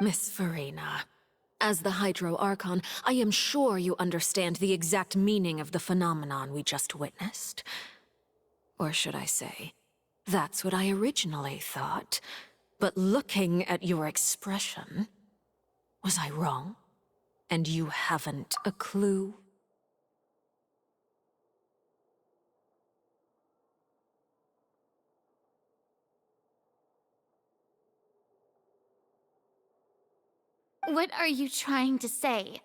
Miss Farina, as the Hydro Archon, I am sure you understand the exact meaning of the phenomenon we just witnessed. Or should I say, that's what I originally thought. But looking at your expression, was I wrong? And you haven't a clue? What are you trying to say?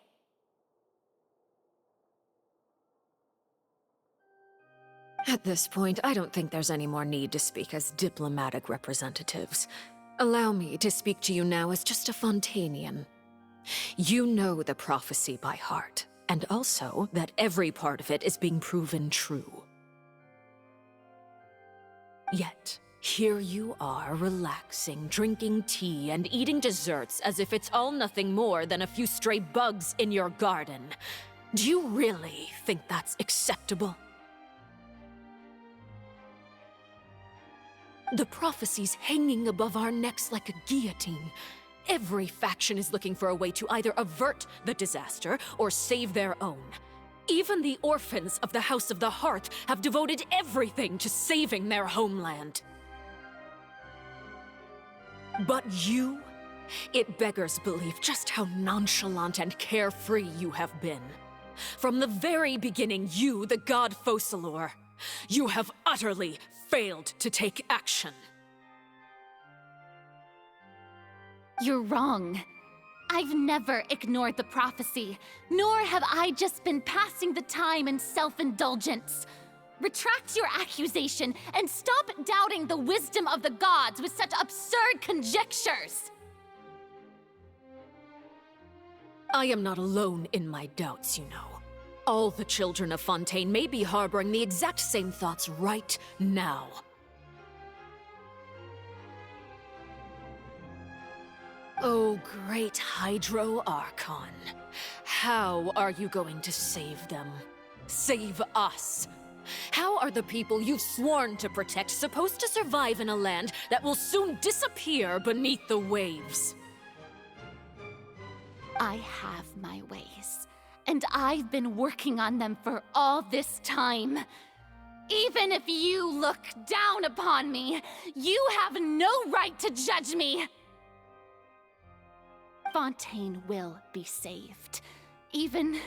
At this point, I don't think there's any more need to speak as diplomatic representatives. Allow me to speak to you now as just a Fontanian. You know the prophecy by heart, and also that every part of it is being proven true. Yet, here you are, relaxing, drinking tea, and eating desserts as if it's all nothing more than a few stray bugs in your garden. Do you really think that's acceptable? The prophecy's hanging above our necks like a guillotine. Every faction is looking for a way to either avert the disaster or save their own. Even the orphans of the House of the Hearth have devoted everything to saving their homeland. But you? It beggars belief just how nonchalant and carefree you have been. From the very beginning, you, the god Focalor, you have utterly failed to take action. You're wrong. I've never ignored the prophecy, nor have I just been passing the time in self-indulgence. Retract your accusation and stop doubting the wisdom of the gods with such absurd conjectures! I am not alone in my doubts, you know. All the children of Fontaine may be harboring the exact same thoughts right now. Oh, great Hydro Archon. How are you going to save them? Save us? How are the people you've sworn to protect supposed to survive in a land that will soon disappear beneath the waves? I have my ways, and I've been working on them for all this time. Even if you look down upon me, you have no right to judge me! Fontaine will be saved. Even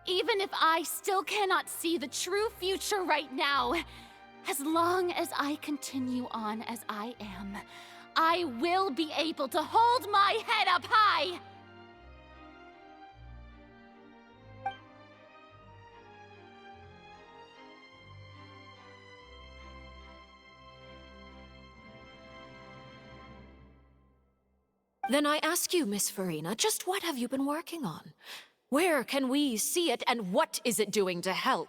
if I still cannot see the true future right now, as long as I continue on as I am, I will be able to hold my head up high! Then I ask you, Miss Farina, just what have you been working on? Where can we see it, and what is it doing to help?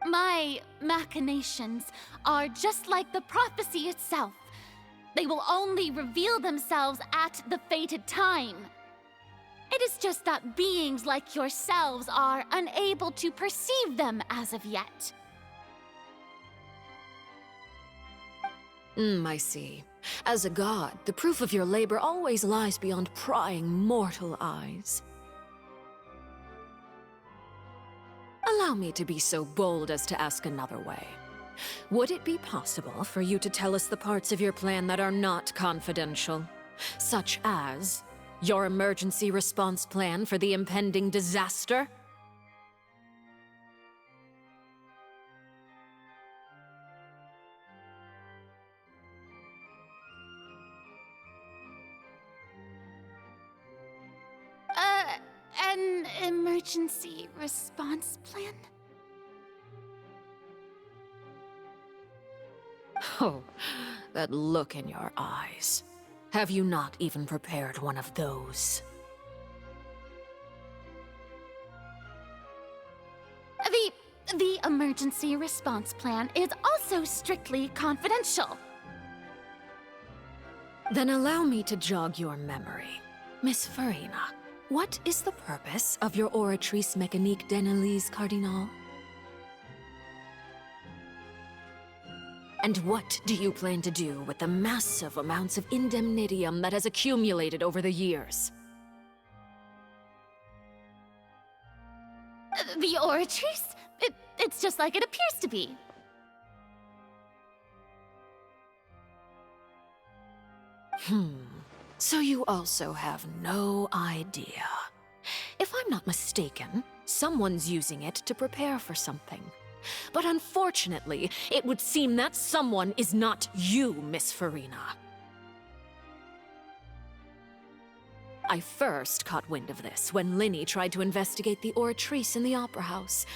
My machinations are just like the prophecy itself. They will only reveal themselves at the fated time. It is just that beings like yourselves are unable to perceive them as of yet. I see. As a god, the proof of your labor always lies beyond prying mortal eyes. Allow me to be so bold as to ask another way. Would it be possible for you to tell us the parts of your plan that are not confidential? Such as your emergency response plan for the impending disaster? An emergency response plan? Oh, that look in your eyes. Have you not even prepared one of those? The emergency response plan is also strictly confidential. Then allow me to jog your memory. Miss Farina, what is the purpose of your Oratrice Mécanique d'Analyse Cardinal? And what do you plan to do with the massive amounts of indemnitium that has accumulated over the years? The Oratrice? It's just like it appears to be. So you also have no idea. If I'm not mistaken, someone's using it to prepare for something. But unfortunately, it would seem that someone is not you, Miss Farina. I first caught wind of this when Linny tried to investigate the Oratrice in the Opera House.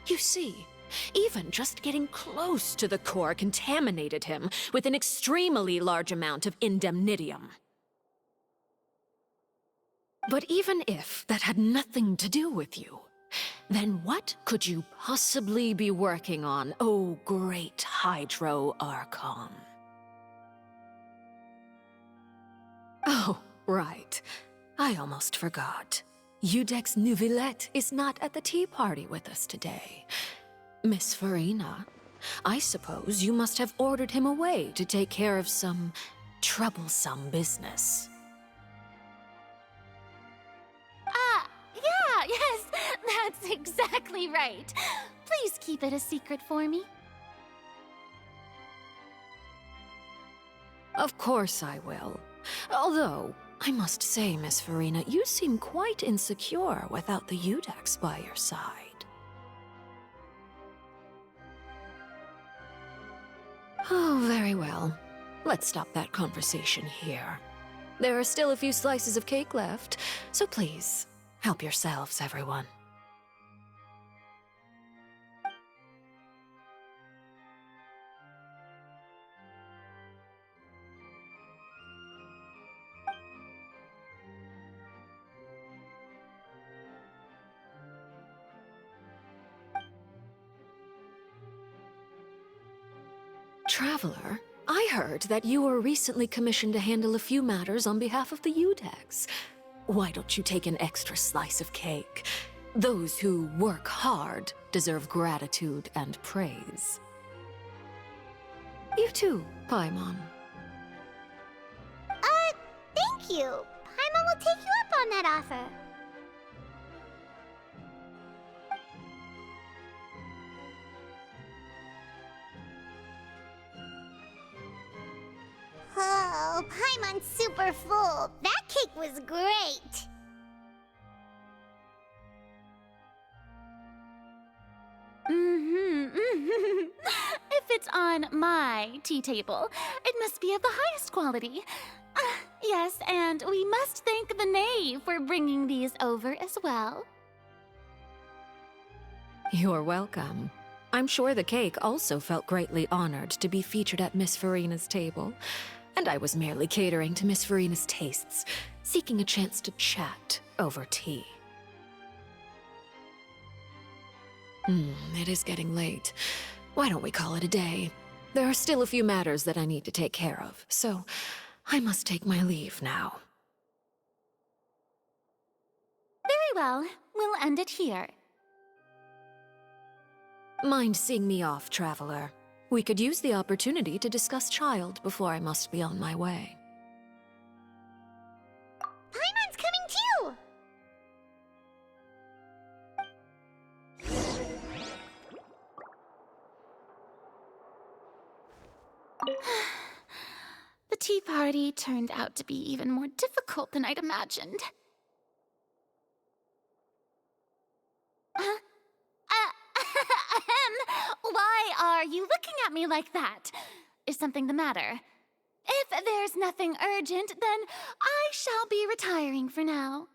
You see, even just getting close to the core contaminated him with an extremely large amount of indemnitium. But even if that had nothing to do with you, then what could you possibly be working on, oh great Hydro Archon? Oh, right. I almost forgot. Udex Neuvillette is not at the tea party with us today. Miss Farina, I suppose you must have ordered him away to take care of some troublesome business. Yeah, yes, that's exactly right. Please keep it a secret for me. Of course I will. Although, I must say, Miss Farina, you seem quite insecure without the Udex by your side. Oh, very well. Let's stop that conversation here. There are still a few slices of cake left, so please, help yourselves, everyone. Traveler, I heard that you were recently commissioned to handle a few matters on behalf of the Udex. Why don't you take an extra slice of cake? Those who work hard deserve gratitude and praise. You too, Paimon. Thank you. Paimon will take you up on that offer. Oh, Paimon's super full. That cake was great. If it's on my tea table, it must be of the highest quality. Yes, and we must thank the knave for bringing these over as well. You're welcome. I'm sure the cake also felt greatly honored to be featured at Miss Farina's table. And I was merely catering to Miss Farina's tastes, seeking a chance to chat over tea. It is getting late. Why don't we call it a day? There are still a few matters that I need to take care of, so I must take my leave now. Very well. We'll end it here. Mind seeing me off, Traveler? We could use the opportunity to discuss Child before I must be on my way. Paimon's coming too. The tea party turned out to be even more difficult than I'd imagined. Why are you looking at me like that? Is something the matter? If there's nothing urgent, then I shall be retiring for now.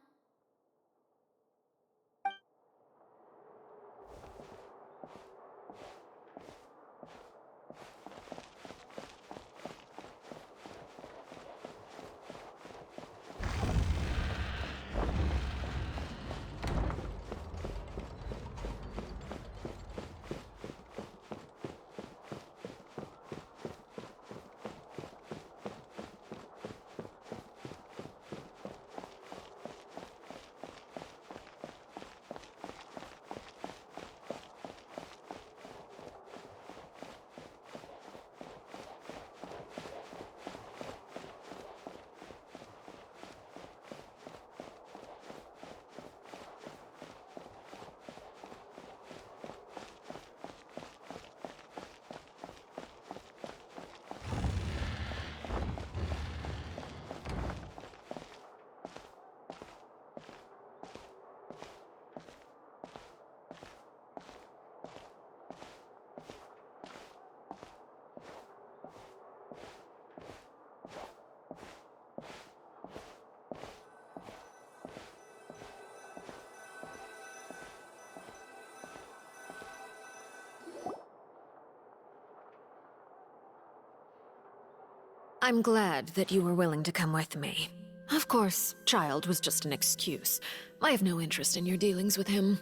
I'm glad that you were willing to come with me. Of course, Child was just an excuse. I have no interest in your dealings with him.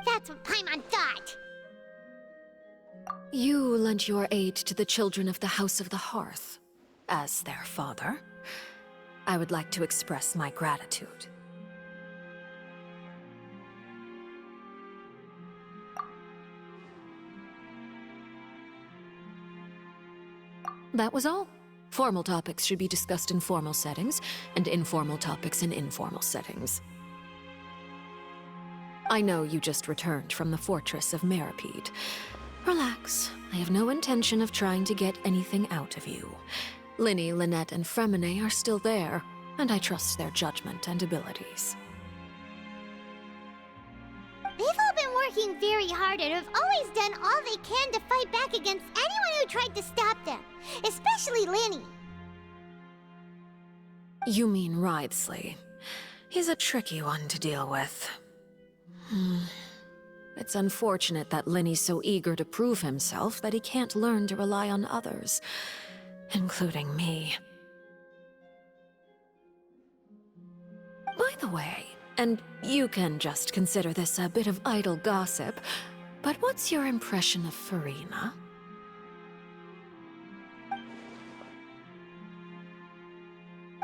That's what Paimon thought. You lent your aid to the children of the House of the Hearth. As their father, I would like to express my gratitude. That was all. Formal topics should be discussed in formal settings, and informal topics in informal settings. I know you just returned from the fortress of Meripede. Relax. I have no intention of trying to get anything out of you. Linny, Lynette, and Fremine are still there, and I trust their judgment and abilities. They've all been working very hard and have always done all they can to fight back against anyone who tried to stop them, especially Linny. You mean Wriothesley. He's a tricky one to deal with. It's unfortunate that Linny's so eager to prove himself that he can't learn to rely on others, including me. By the way, and you can just consider this a bit of idle gossip, but what's your impression of Furina?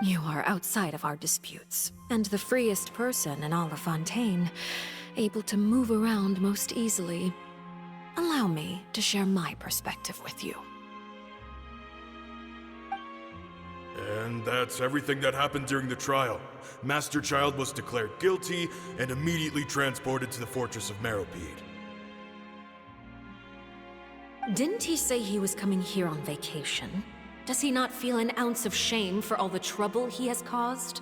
You are outside of our disputes, and the freest person in all of Fontaine, able to move around most easily. Allow me to share my perspective with you. And that's everything that happened during the trial. Master Child was declared guilty and immediately transported to the Fortress of Meripede. Didn't he say he was coming here on vacation? Does he not feel an ounce of shame for all the trouble he has caused?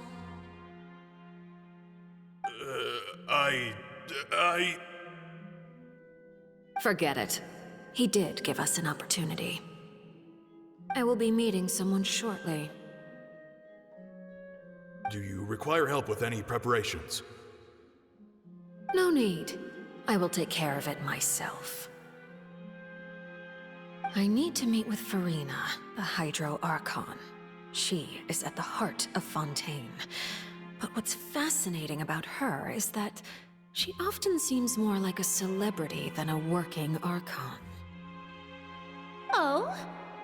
Forget it. He did give us an opportunity. I will be meeting someone shortly. Do you require help with any preparations? No need. I will take care of it myself. I need to meet with Furina, the Hydro Archon. She is at the heart of Fontaine. But what's fascinating about her is that she often seems more like a celebrity than a working Archon. Oh?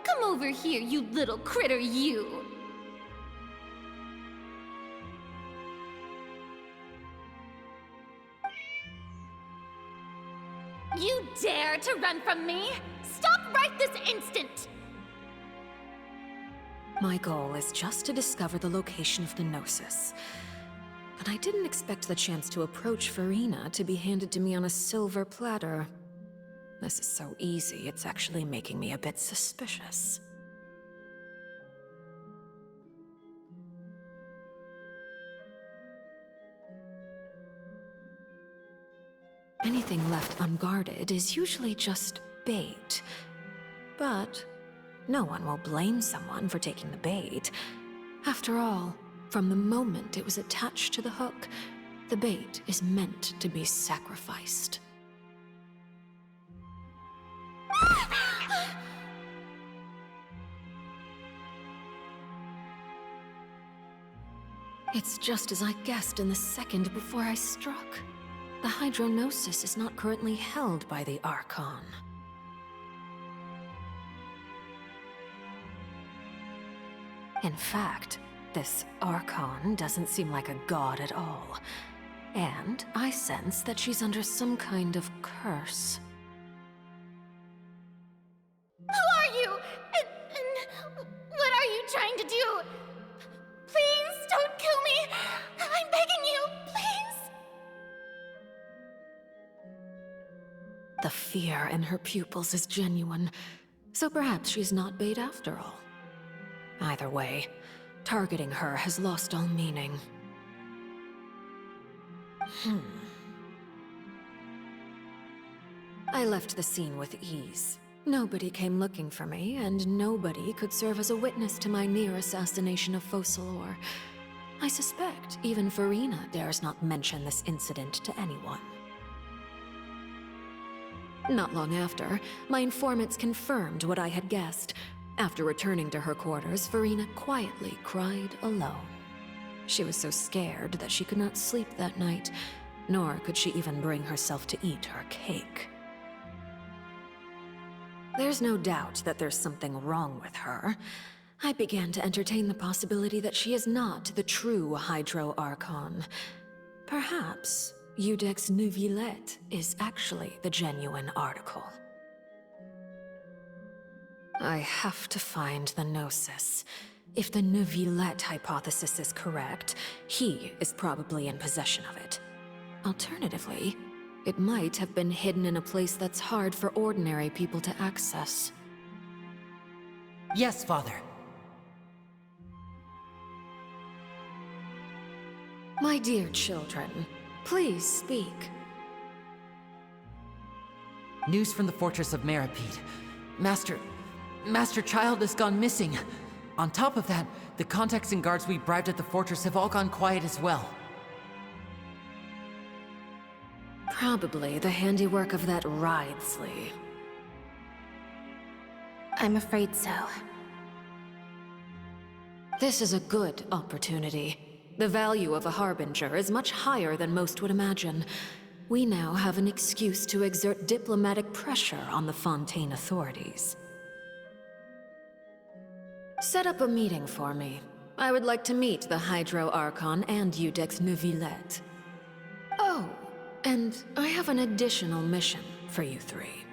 Come over here, you little critter, you! You dare to run from me? Stop right this instant! My goal is just to discover the location of the Gnosis. But I didn't expect the chance to approach Furina to be handed to me on a silver platter. This is so easy, it's actually making me a bit suspicious. Anything left unguarded is usually just bait. But no one will blame someone for taking the bait. After all, from the moment it was attached to the hook, the bait is meant to be sacrificed. It's just as I guessed in the second before I struck. The Hydronosis is not currently held by the Archon. In fact, this Archon doesn't seem like a god at all. And I sense that she's under some kind of curse. Who are you? And what are you trying to do? Please don't kill me! I'm begging you, please! The fear in her pupils is genuine, so perhaps she's not bait after all. Either way, targeting her has lost all meaning. I left the scene with ease. Nobody came looking for me, and nobody could serve as a witness to my near assassination of Focalor. I suspect even Furina dares not mention this incident to anyone. Not long after, my informants confirmed what I had guessed. After returning to her quarters, Verena quietly cried alone. She was so scared that she could not sleep that night, nor could she even bring herself to eat her cake. There's no doubt that there's something wrong with her. I began to entertain the possibility that she is not the true Hydro Archon. Perhaps Iudex Neuvillette is actually the genuine article. I have to find the Gnosis. If the Neuvillette hypothesis is correct, he is probably in possession of it. Alternatively, it might have been hidden in a place that's hard for ordinary people to access. Yes, Father. My dear children, please speak. News from the fortress of Meripede. Master Child has gone missing. On top of that, the contacts and guards we bribed at the fortress have all gone quiet as well. Probably the handiwork of that Wriothesley. I'm afraid so. This is a good opportunity. The value of a Harbinger is much higher than most would imagine. We now have an excuse to exert diplomatic pressure on the Fontaine authorities. Set up a meeting for me. I would like to meet the Hydro Archon and Iudex Neuvillette. Oh, and I have an additional mission for you three.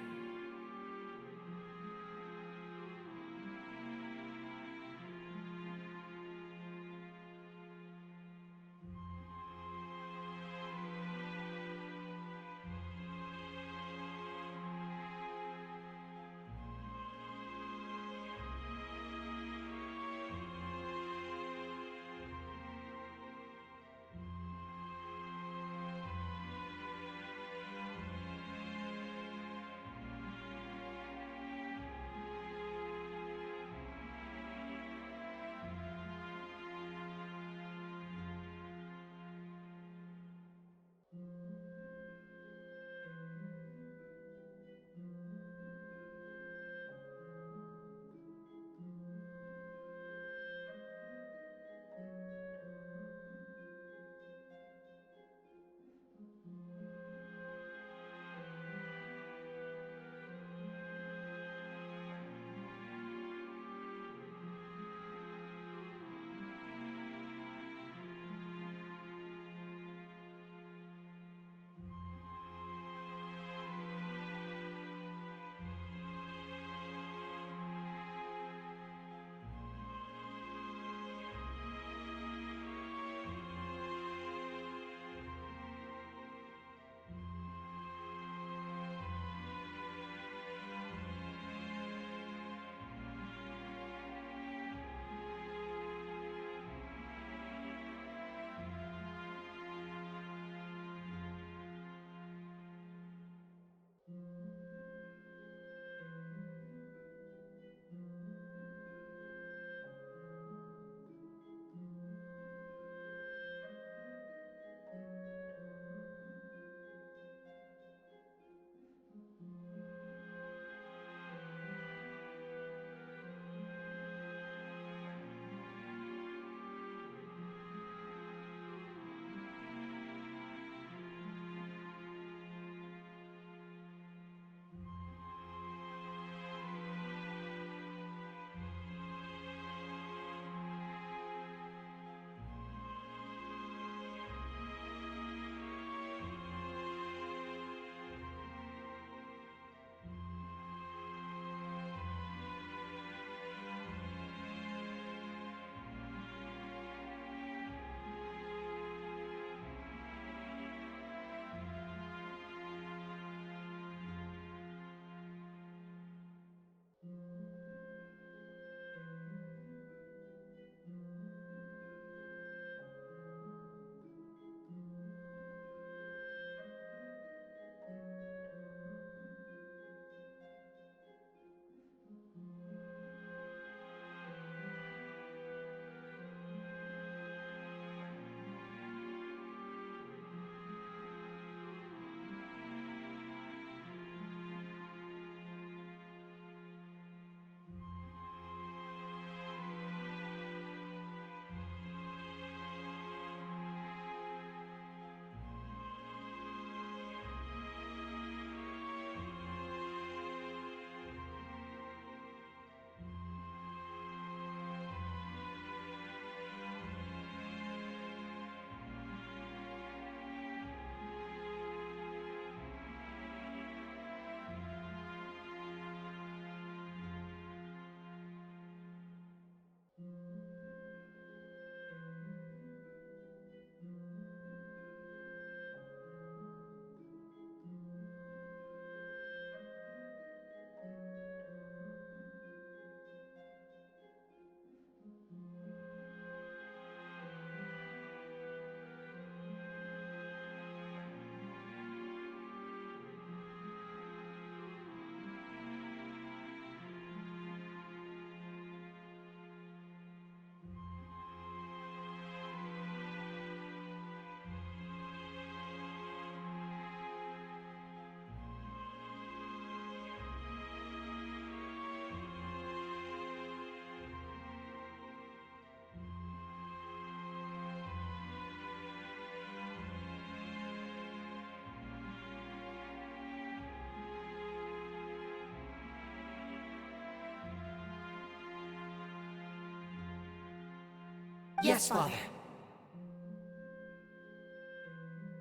Yes, Father.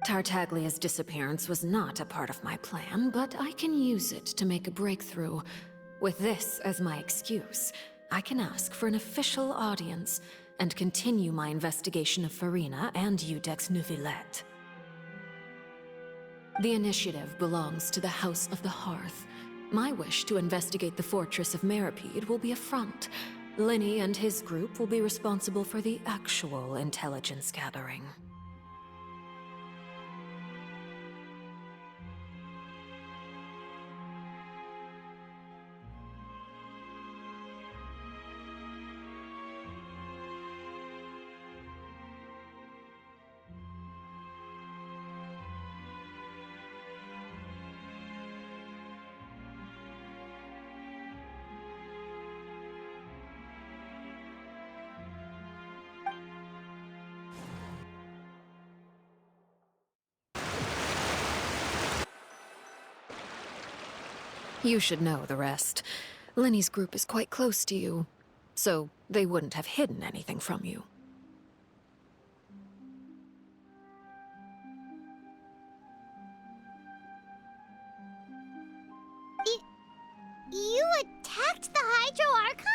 Tartaglia's disappearance was not a part of my plan, but I can use it to make a breakthrough. With this as my excuse, I can ask for an official audience and continue my investigation of Farina and Iudex Neuvillette. The initiative belongs to the House of the Hearth. My wish to investigate the fortress of Meropide will be a front. Linny and his group will be responsible for the actual intelligence gathering. You should know the rest. Linny's group is quite close to you, so they wouldn't have hidden anything from you. You attacked the Hydro Archon?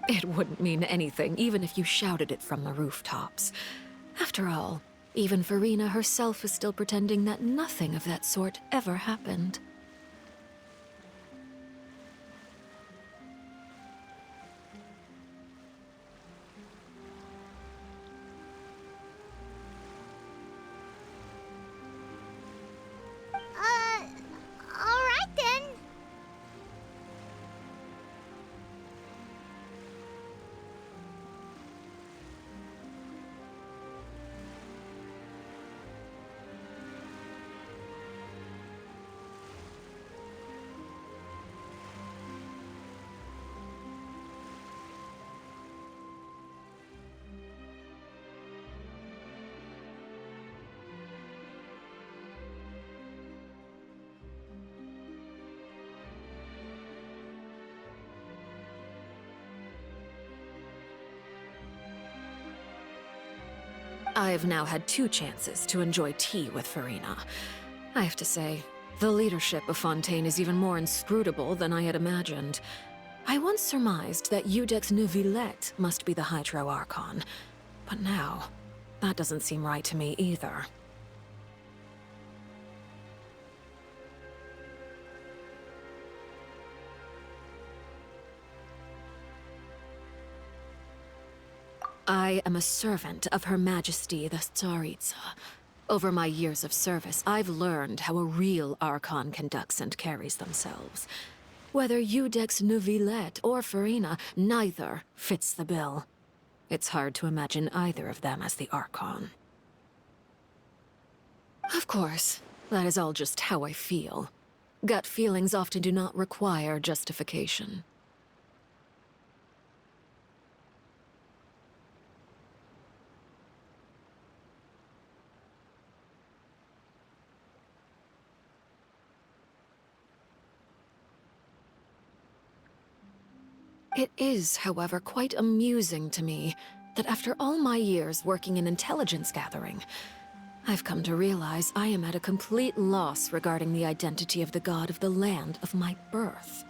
It wouldn't mean anything, even if you shouted it from the rooftops. After all, even Farina herself is still pretending that nothing of that sort ever happened. Alright then. I've now had 2 chances to enjoy tea with Farina. I have to say, the leadership of Fontaine is even more inscrutable than I had imagined. I once surmised that Iudex Neuvillette must be the Hydro Archon, but now, that doesn't seem right to me either. I am a servant of Her Majesty the Tsaritsa. Over my years of service, I've learned how a real Archon conducts and carries themselves. Whether Iudex Neuvillette or Farina, neither fits the bill. It's hard to imagine either of them as the Archon. Of course, that is all just how I feel. Gut feelings often do not require justification. It is, however, quite amusing to me that after all my years working in intelligence gathering, I've come to realize I am at a complete loss regarding the identity of the god of the land of my birth.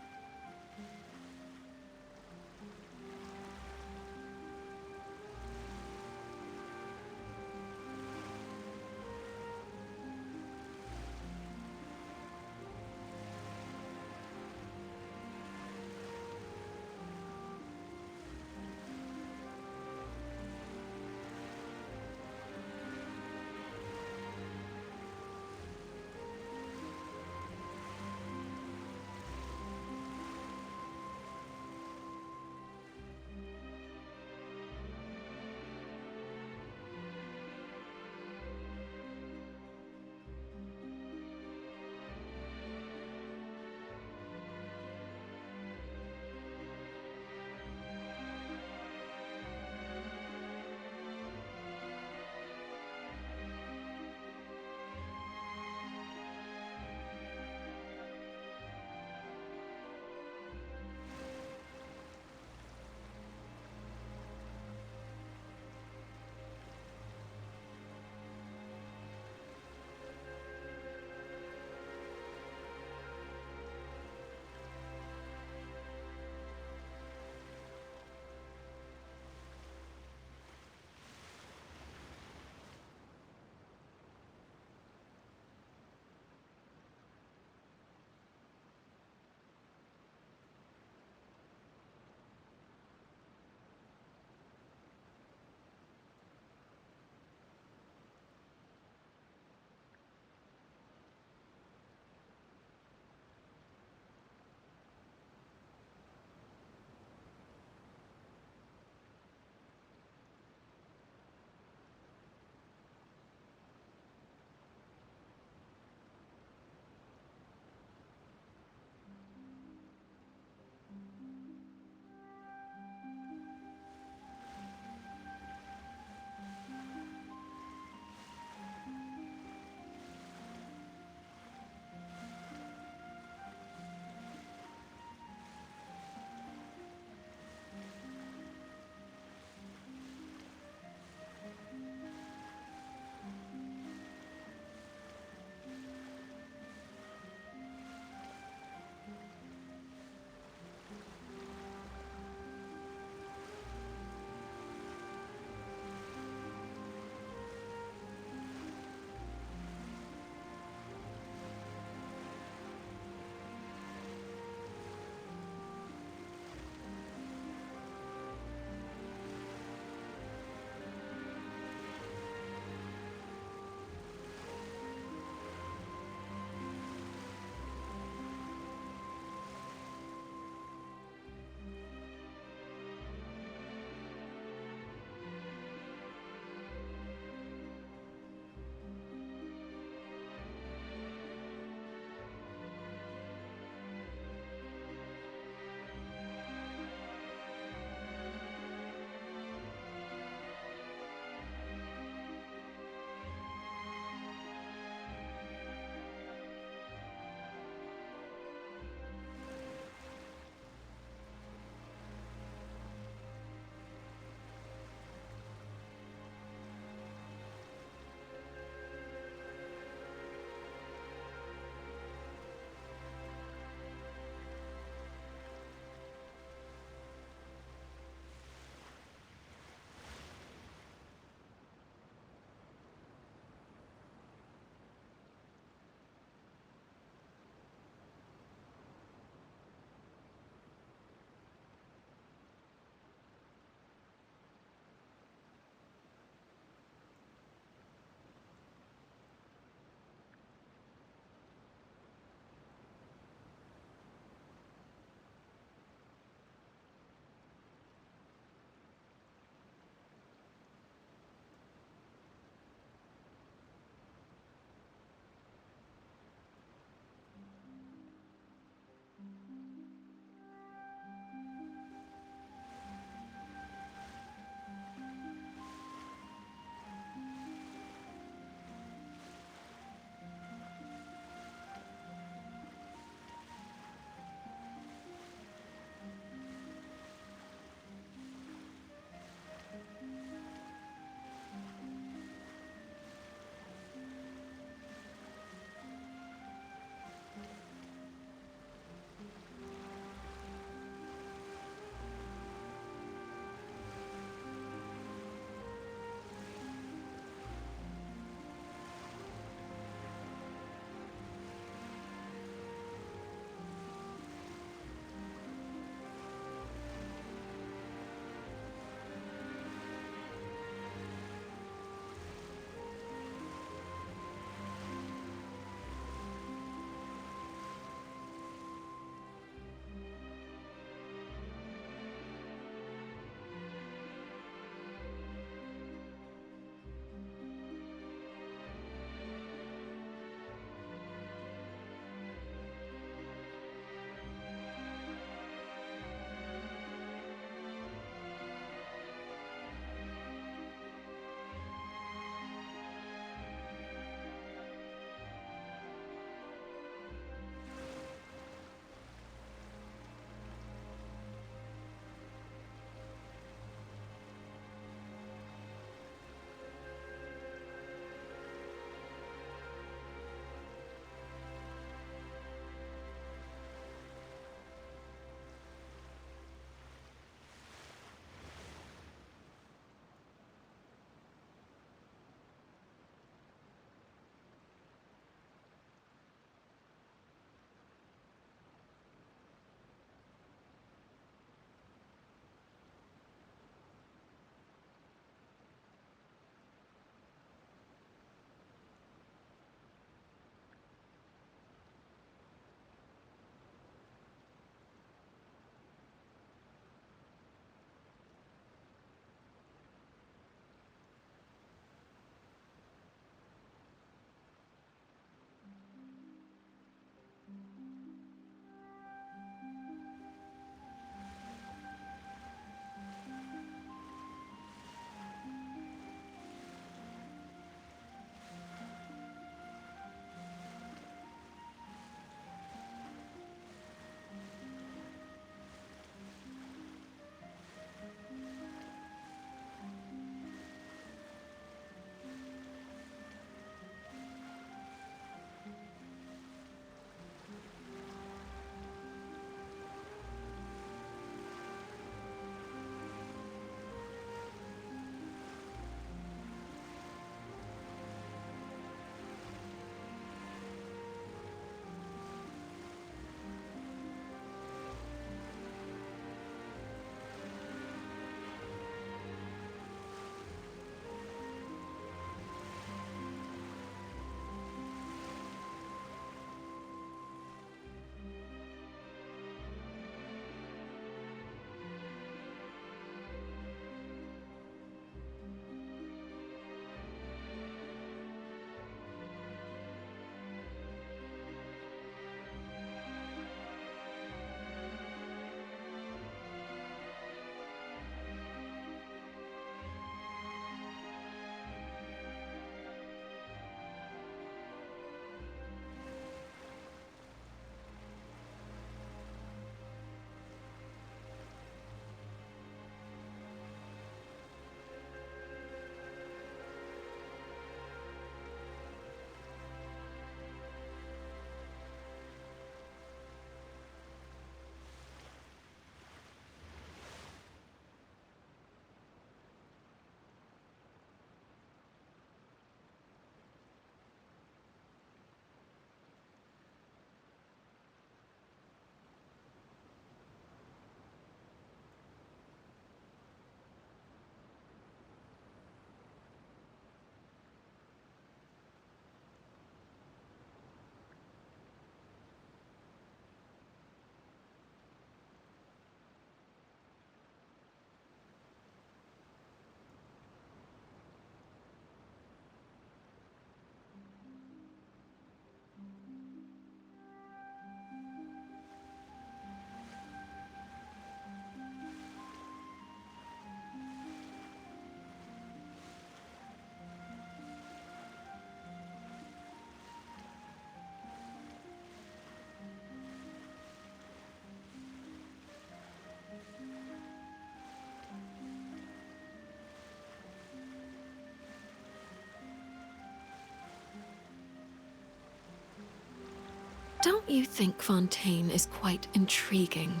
Don't you think Fontaine is quite intriguing?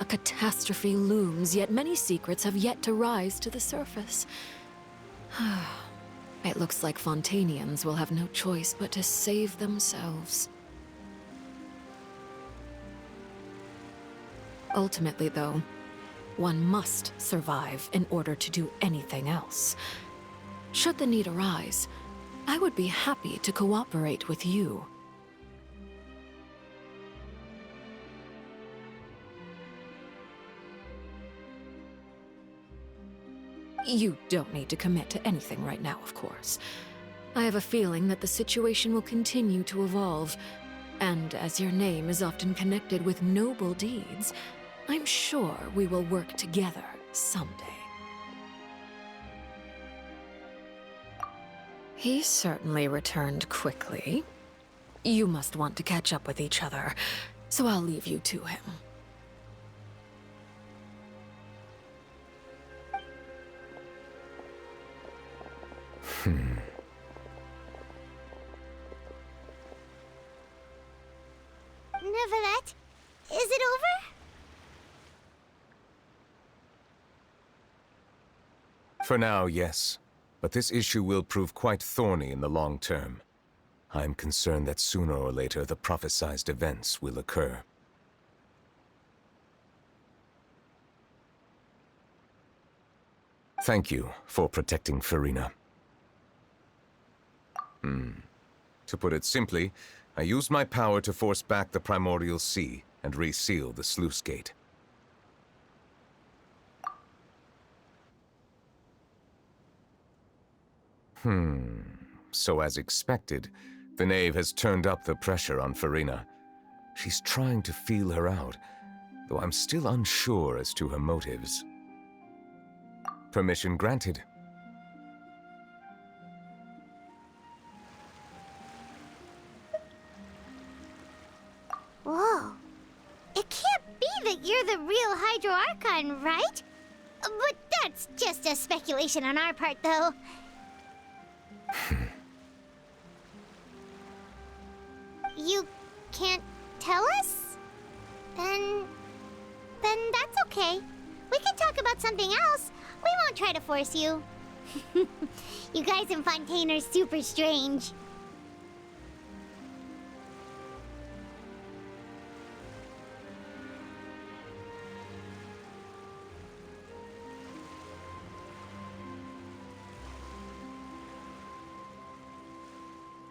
A catastrophe looms, yet many secrets have yet to rise to the surface. It looks like Fontainians will have no choice but to save themselves. Ultimately, though, one must survive in order to do anything else. Should the need arise, I would be happy to cooperate with you. You don't need to commit to anything right now, of course. I have a feeling that the situation will continue to evolve, and as your name is often connected with noble deeds, I'm sure we will work together someday. He certainly returned quickly. You must want to catch up with each other, so I'll leave you to him. Nevertheless, is it over? For now, yes. But this issue will prove quite thorny in the long term. I'm concerned that sooner or later the prophesized events will occur. Thank you for protecting Farina. To put it simply, I used my power to force back the Primordial Sea and reseal the sluice gate. So as expected, the knave has turned up the pressure on Farina. She's trying to feel her out, though I'm still unsure as to her motives. Permission granted. Whoa. It can't be that you're the real Hydro Archon, right? But that's just a speculation on our part, though. You can't tell us? Then that's okay. We can talk about something else. We won't try to force you. You guys in Fontaine are super strange.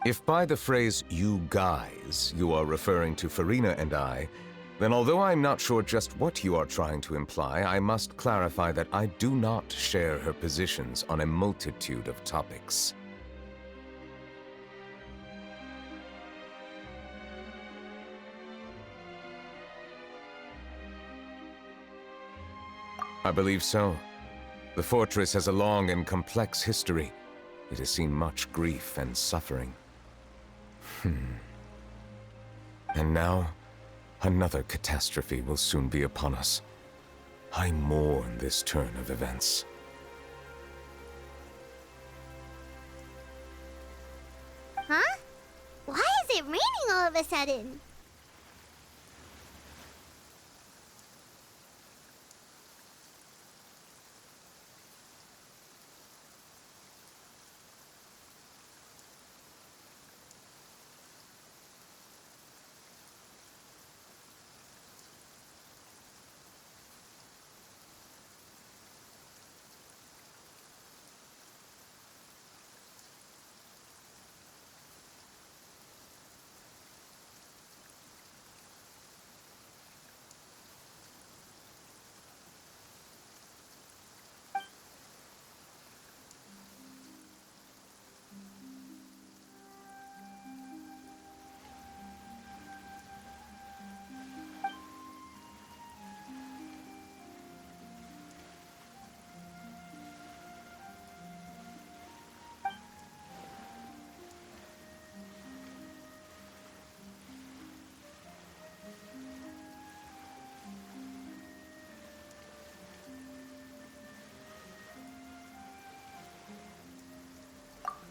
If by the phrase, "you guys," you are referring to Farina and I, then although I'm not sure just what you are trying to imply, I must clarify that I do not share her positions on a multitude of topics. I believe so. The fortress has a long and complex history. It has seen much grief and suffering. And now, another catastrophe will soon be upon us. I mourn this turn of events. Huh? Why is it raining all of a sudden?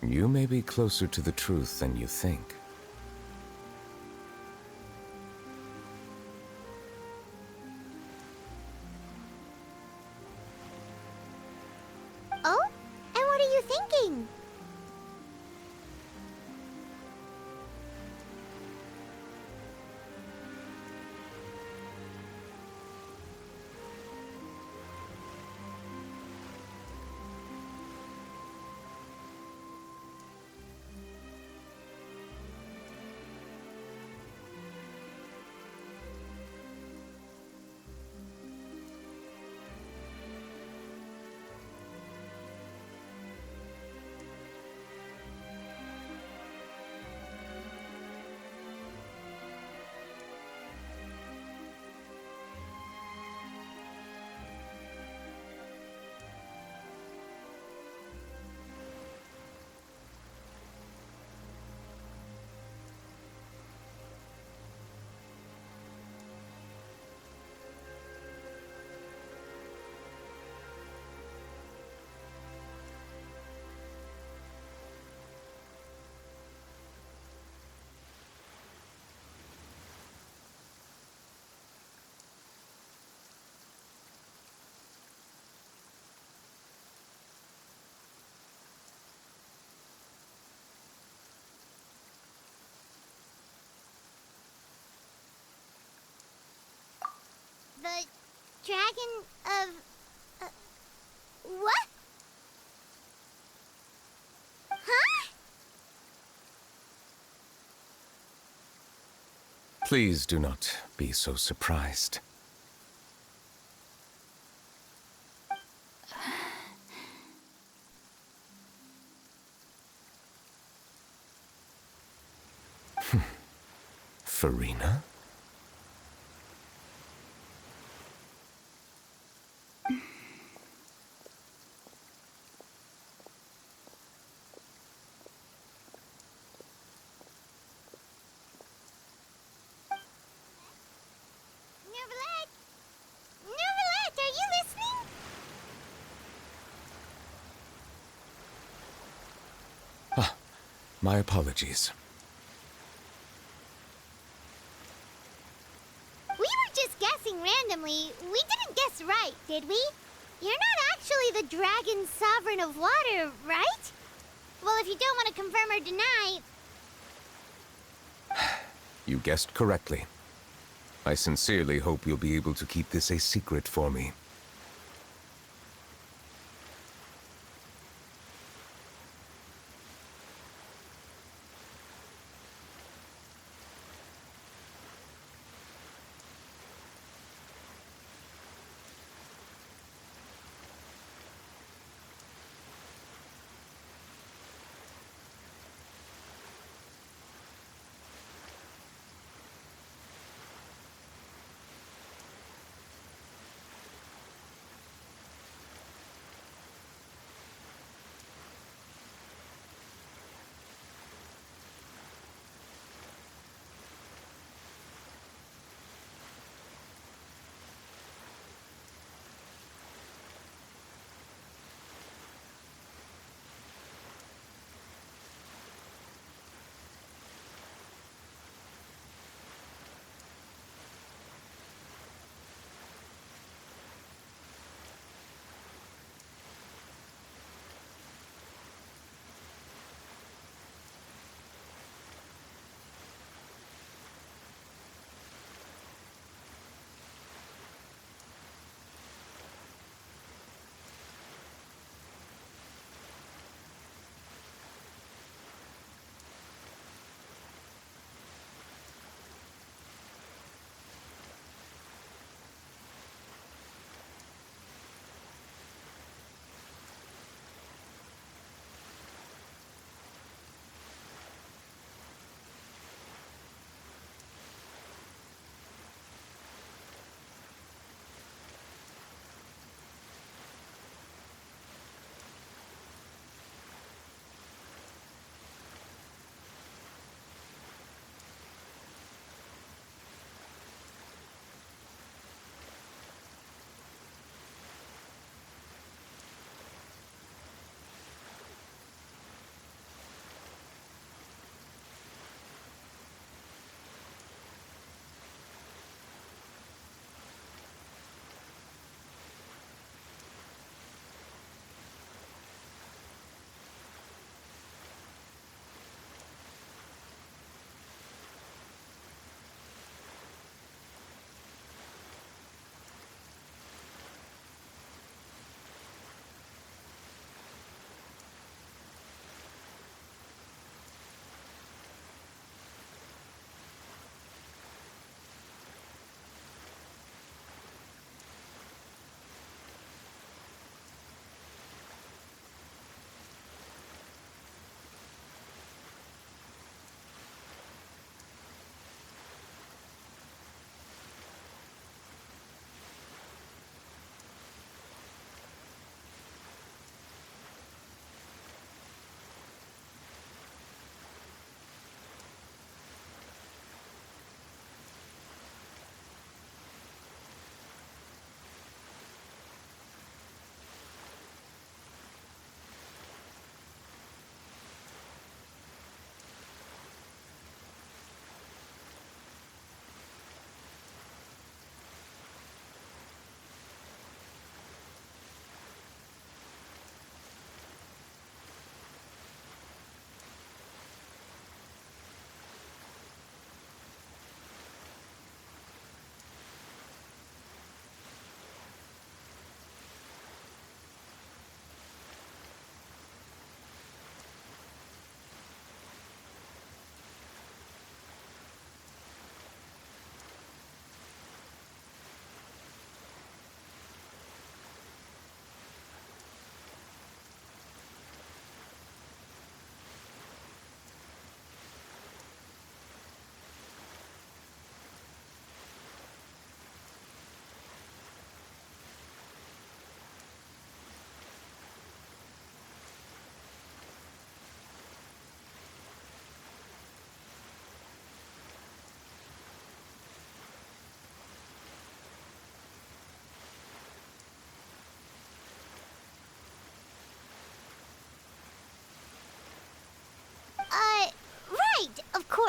You may be closer to the truth than you think. dragon of... what? Huh? Please do not be so surprised. Farina? Neverlet! Neverlet, are you listening? My apologies. We were just guessing randomly. We didn't guess right, did we? You're not actually the dragon sovereign of water, right? Well, if you don't want to confirm or deny... You guessed correctly. I sincerely hope you'll be able to keep this a secret for me.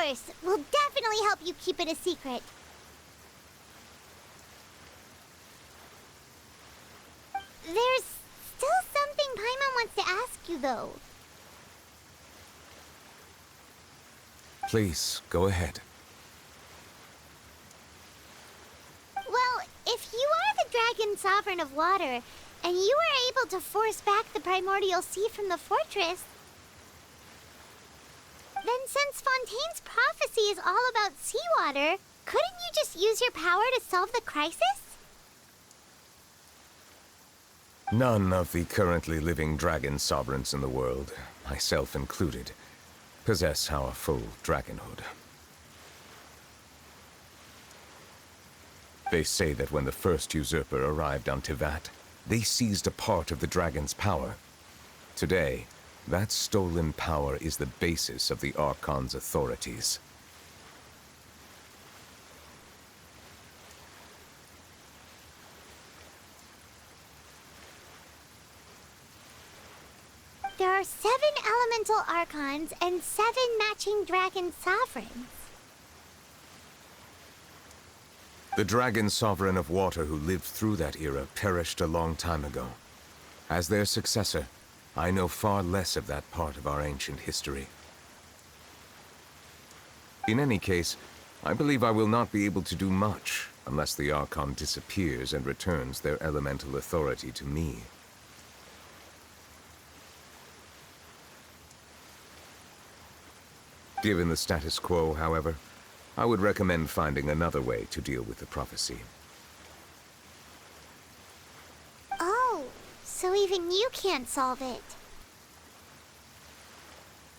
course. We'll definitely help you keep it a secret. There's still something Paimon wants to ask you, though. Please, go ahead. Well, if you are the Dragon Sovereign of Water, and you were able to force back the primordial sea from the fortress, then since Fontaine's prophecy is all about seawater, couldn't you just use your power to solve the crisis? None of the currently living dragon sovereigns in the world, myself included, possess our full dragonhood. They say that when the first usurper arrived on Tivat, they seized a part of the dragon's power. Today, that stolen power is the basis of the Archon's authorities. There are 7 elemental archons and 7 matching dragon sovereigns. The dragon sovereign of water who lived through that era perished a long time ago. As their successor, I know far less of that part of our ancient history. In any case, I believe I will not be able to do much unless the Archon disappears and returns their elemental authority to me. Given the status quo, however, I would recommend finding another way to deal with the prophecy. Oh, so even you can't solve it.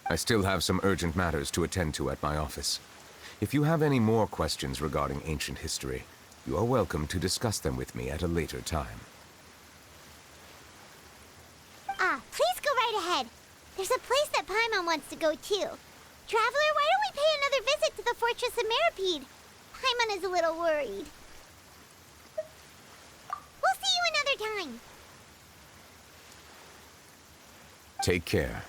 I still have some urgent matters to attend to at my office. If you have any more questions regarding ancient history, you are welcome to discuss them with me at a later time. Please go right ahead. There's a place that Paimon wants to go too. Traveler, why don't we pay another visit to the Fortress of Meropide? Paimon is a little worried. We'll see you another time. Take care.